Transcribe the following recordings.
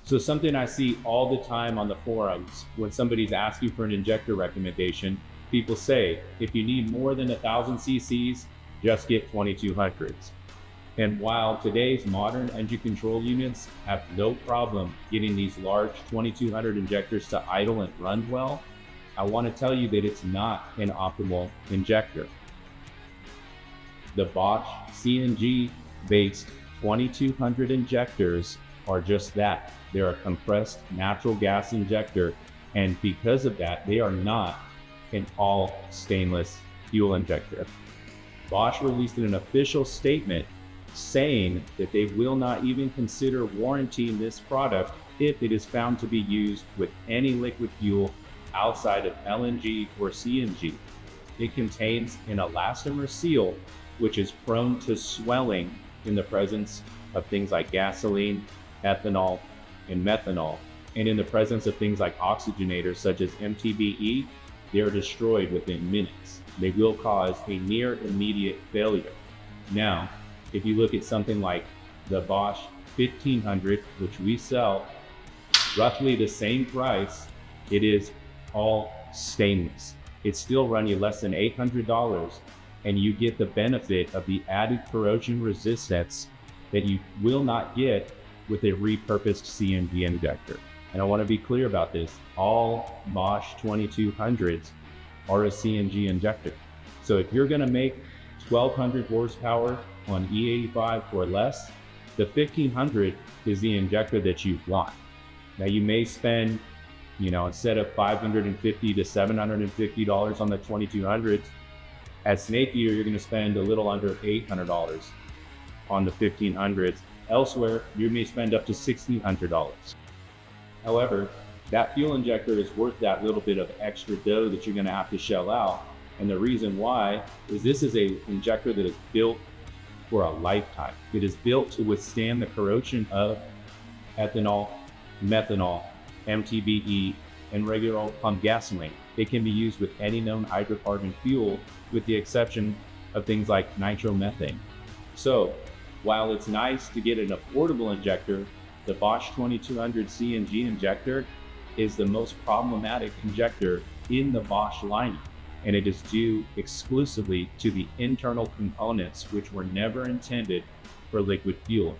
So something I see all the time on the forums when somebody's asking for an injector recommendation, people say, if you need more than 1,000 cc's, just get 2200s. And while today's modern engine control units have no problem getting these large 2200 injectors to idle and run well, I want to tell you that it's not an optimal injector. The Bosch CNG-based 2200 injectors are just that. They're a compressed natural gas injector, and because of that, they are not an all stainless fuel injector. Bosch released an official statement saying that they will not even consider warranting this product if it is found to be used with any liquid fuel outside of LNG or CNG. It contains an elastomer seal, which is prone to swelling in the presence of things like gasoline, ethanol, and methanol. And in the presence of things like oxygenators such as MTBE, they are destroyed within minutes. They will cause a near immediate failure. Now, if you look at something like the Bosch 1500, which we sell roughly the same price, it is all stainless. It's still running you less than $800, and you get the benefit of the added corrosion resistance that you will not get with a repurposed CNG injector. And I want to be clear about this. All Bosch 2200s are a CNG injector. So if you're going to make 1200 horsepower on E85 or less, the 1500 is the injector that you want. Now you may spend, instead of $550 to $750 on the 2200s, at Snake Eater, you're going to spend a little under $800 on the 1500s. Elsewhere, you may spend up to $1,600. However, that fuel injector is worth that little bit of extra dough that you're going to have to shell out. And the reason why is this is an injector that is built for a lifetime. It is built to withstand the corrosion of ethanol, methanol, MTBE, and regular old pump gasoline. It can be used with any known hydrocarbon fuel, with the exception of things like nitromethane. So, while it's nice to get an affordable injector, the Bosch 2200 CNG injector is the most problematic injector in the Bosch lineup, and it is due exclusively to the internal components which were never intended for liquid fuel.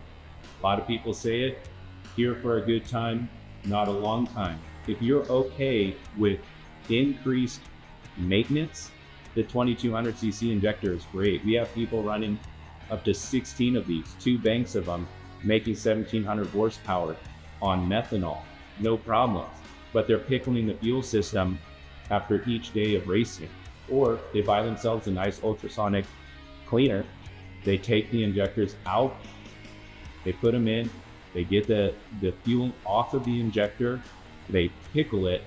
A lot of people say it, here for a good time, not a long time. If you're okay with increased maintenance, the 2200cc injector is great. We have people running up to 16 of these, 2 banks of them, making 1700 horsepower on methanol, no problems. But they're pickling the fuel system after each day of racing. Or they buy themselves a nice ultrasonic cleaner, they take the injectors out, they put them in, they get the fuel off of the injector, they pickle it,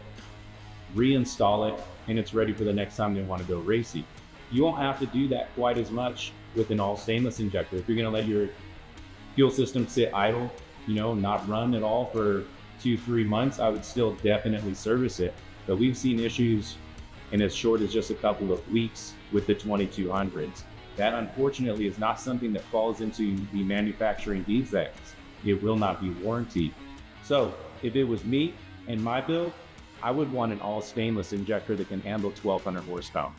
reinstall it, and it's ready for the next time they want to go racing. You won't have to do that quite as much with an all stainless injector. If you're going to let your fuel system sit idle, not run at all for 2-3 months, I would still definitely service it. But we've seen issues in as short as just a couple of weeks with the 2200s. That unfortunately is not something that falls into the manufacturing defects. It will not be warranted. So if it was me and my build, I would want an all stainless injector that can handle 1200 horsepower.